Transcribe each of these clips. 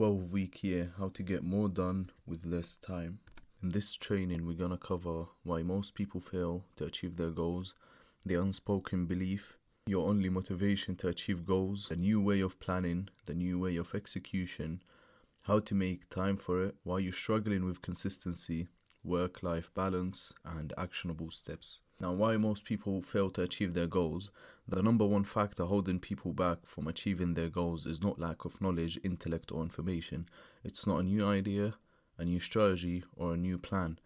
12-week year, how to get more done with less time. In this training, we're going to cover why most people fail to achieve their goals, the unspoken belief, your only motivation to achieve goals, the new way of planning, the new way of execution, how to make time for it, why you're struggling with consistency, work-life balance, and actionable steps. Now, why most people fail to achieve their goals. The number one factor holding people back from achieving their goals is not lack of knowledge, intellect, or information. It's not a new idea, a new strategy, or a new plan.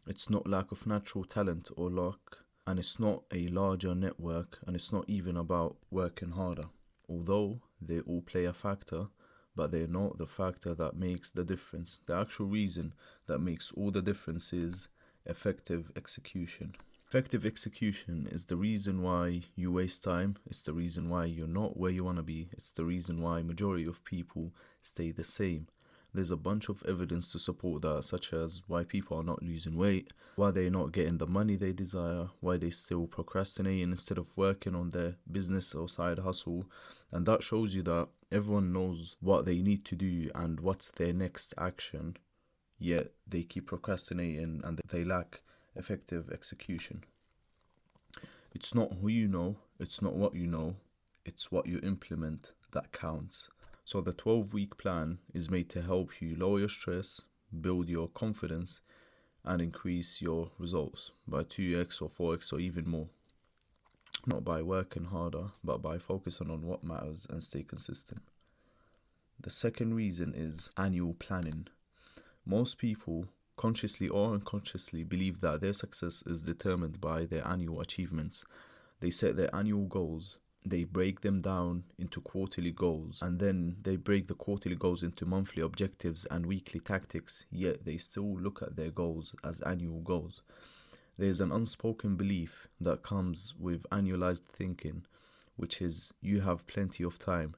It's not lack of natural talent or luck, and it's not a larger network, and it's not even about working harder. Although they all play a factor, but they're not the factor that makes the difference. The actual reason that makes all the difference is effective execution. Effective execution is the reason why you waste time. It's the reason why you're not where you want to be. It's the reason why majority of people stay the same. There's a bunch of evidence to support that, such as why people are not losing weight, why they're not getting the money they desire, why they still procrastinating instead of working on their business or side hustle. And that shows you that everyone knows what they need to do and what's their next action, yet they keep procrastinating and they lack effective execution. It's not who you know, it's not what you know, it's what you implement that counts. So the 12-week plan is made to help you lower your stress, build your confidence, and increase your results by 2x or 4x or even more. Not by working harder, but by focusing on what matters and stay consistent. The second reason is annual planning. Most people, consciously or unconsciously, believe that their success is determined by their annual achievements. They set their annual goals, they break them down into quarterly goals, and then they break the quarterly goals into monthly objectives and weekly tactics, yet they still look at their goals as annual goals. There's an unspoken belief that comes with annualized thinking, which is you have plenty of time.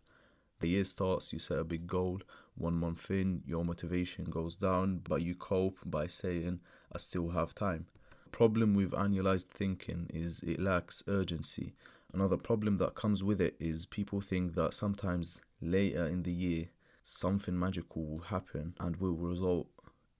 The year starts, you set a big goal, 1 month in, your motivation goes down, but you cope by saying, I still have time. The problem with annualized thinking is it lacks urgency. Another problem that comes with it is people think that sometimes later in the year, something magical will happen and will result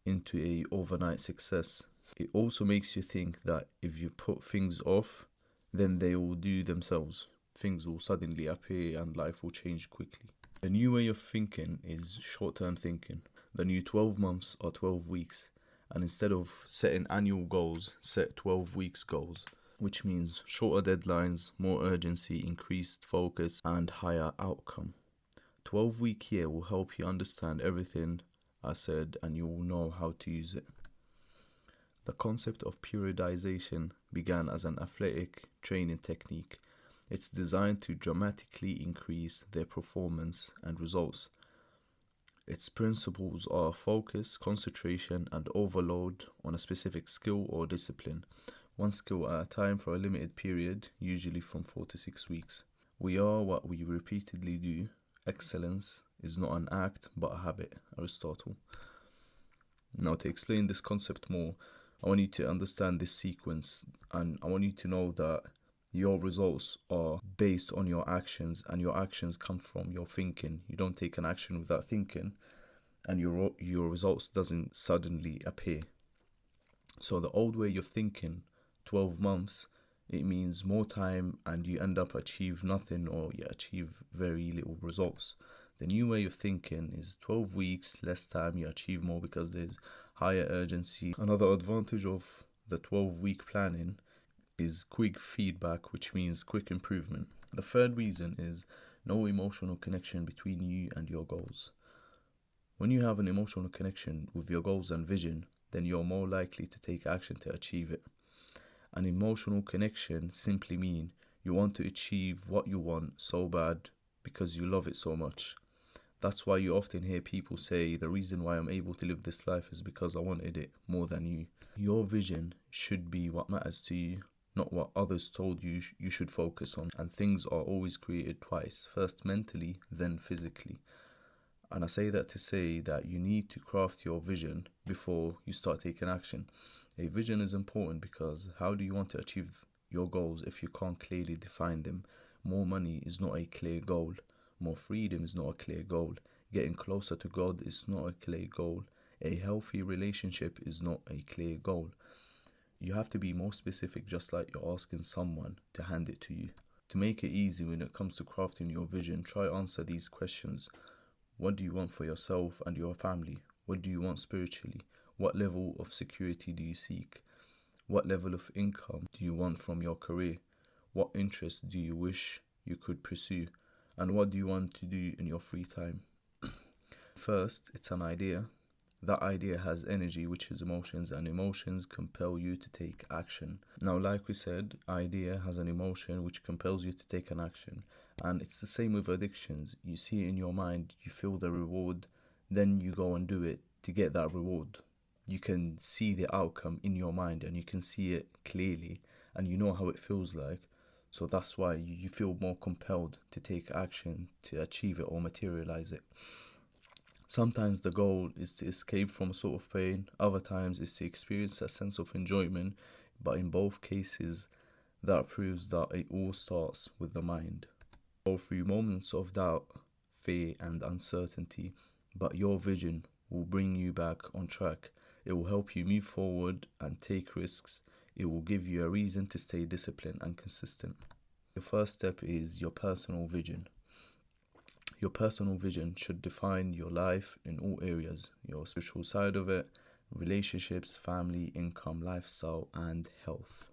into a overnight success. It also makes you think that if you put things off, then they will do themselves. Things will suddenly appear and life will change quickly. The new way of thinking is short-term thinking. The new 12 months or 12 weeks. And instead of setting annual goals, set 12 weeks goals, which means shorter deadlines, more urgency, increased focus, and higher outcome. 12-week year will help you understand everything I said and you will know how to use it. The concept of periodization began as an athletic training technique. It's designed to dramatically increase their performance and results. Its principles are focus, concentration, and overload on a specific skill or discipline. One skill at a time for a limited period, usually from 4 to 6 weeks. We are what we repeatedly do. Excellence is not an act, but a habit. Aristotle. Now, to explain this concept more, I want you to understand this sequence, and I want you to know that your results are based on your actions, and your actions come from your thinking. You don't take an action without thinking, and your results doesn't suddenly appear. So the old way of thinking, 12 months, it means more time and you end up achieve nothing or you achieve very little results. The new way of thinking is 12 weeks, less time, you achieve more because there's higher urgency. Another advantage of the 12-week planning is quick feedback, which means quick improvement. The third reason is no emotional connection between you and your goals. When you have an emotional connection with your goals and vision, then you're more likely to take action to achieve it. An emotional connection simply means you want to achieve what you want so bad because you love it so much. That's why you often hear people say, the reason why I'm able to live this life is because I wanted it more than you. Your vision should be what matters to you, not what others told you you should focus on. And things are always created twice, first mentally, then physically. And I say that to say that you need to craft your vision before you start taking action. A vision is important because how do you want to achieve your goals if you can't clearly define them? More money is not a clear goal. More freedom is not a clear goal. Getting closer to God is not a clear goal. A healthy relationship is not a clear goal. You have to be more specific, just like you're asking someone to hand it to you. To make it easy when it comes to crafting your vision, try answer these questions. What do you want for yourself and your family? What do you want spiritually? What level of security do you seek? What level of income do you want from your career? What interests do you wish you could pursue? And what do you want to do in your free time? First, it's an idea. That idea has energy, which is emotions, and emotions compel you to take action. Now, like we said, idea has an emotion which compels you to take an action. And it's the same with addictions. You see it in your mind, you feel the reward, then you go and do it to get that reward. You can see the outcome in your mind and you can see it clearly and you know how it feels like. So that's why you feel more compelled to take action to achieve it or materialize it. Sometimes the goal is to escape from a sort of pain, other times is to experience a sense of enjoyment, but in both cases, that proves that it all starts with the mind. Go through moments of doubt, fear, and uncertainty, but your vision will bring you back on track. It will help you move forward and take risks. It will give you a reason to stay disciplined and consistent. The first step is your personal vision. Your personal vision should define your life in all areas, your spiritual side of it, relationships, family, income, lifestyle, and health.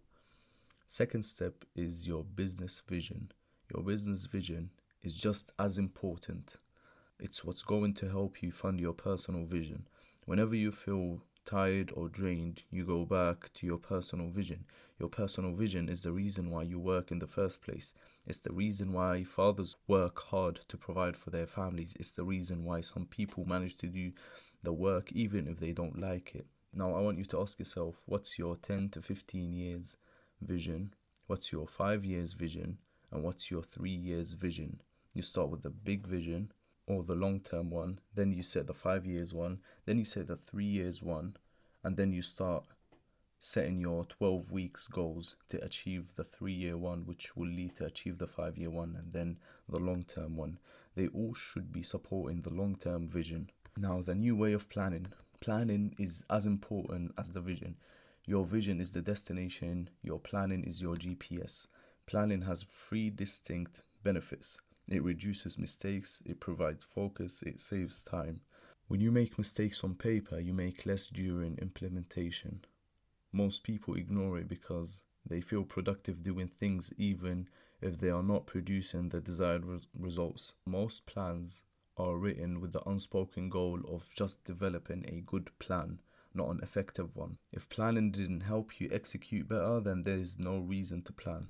Second step is your business vision. Your business vision is just as important. It's what's going to help you fund your personal vision. Whenever you feel tired or drained, you go back to your personal vision. Your personal vision is the reason why you work in the first place. It's the reason why fathers work hard to provide for their families. It's the reason why some people manage to do the work even if they don't like it. Now I want you to ask yourself, what's your 10 to 15 years vision? What's your 5 years vision? And what's your 3 years vision? You start with the big vision or the long-term one, then you set the 5 years one, then you set the 3 years one, and then you start setting your 12 weeks goals to achieve the 3-year one, which will lead to achieve the 5-year one, and then the long-term one. They all should be supporting the long-term vision. Now, the new way of planning. Planning is as important as the vision. Your vision is the destination, your planning is your GPS. Planning has 3 distinct benefits. It reduces mistakes, it provides focus, it saves time. When you make mistakes on paper, you make less during implementation. Most people ignore it because they feel productive doing things even if they are not producing the desired results. Most plans are written with the unspoken goal of just developing a good plan, not an effective one. If planning didn't help you execute better, then there is no reason to plan.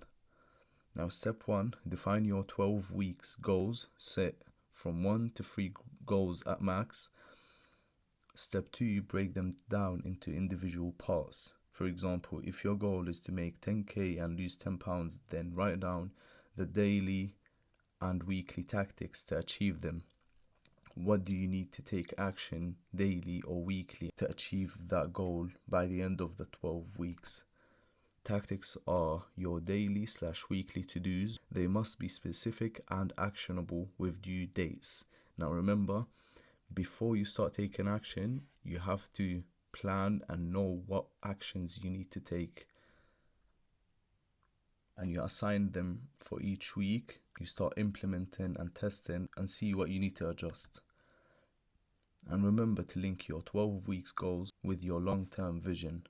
Now, step 1, define your 12 weeks goals. Set from 1 to 3 goals at max. Step 2, break them down into individual parts. For example, if your goal is to make 10k and lose 10 pounds, then write down the daily and weekly tactics to achieve them. What do you need to take action daily or weekly to achieve that goal by the end of the 12 weeks? Tactics are your daily/weekly to-dos. They must be specific and actionable with due dates. Now remember, before you start taking action, you have to plan and know what actions you need to take. And you assign them for each week. You start implementing and testing and see what you need to adjust. And remember to link your 12 weeks goals with your long-term vision.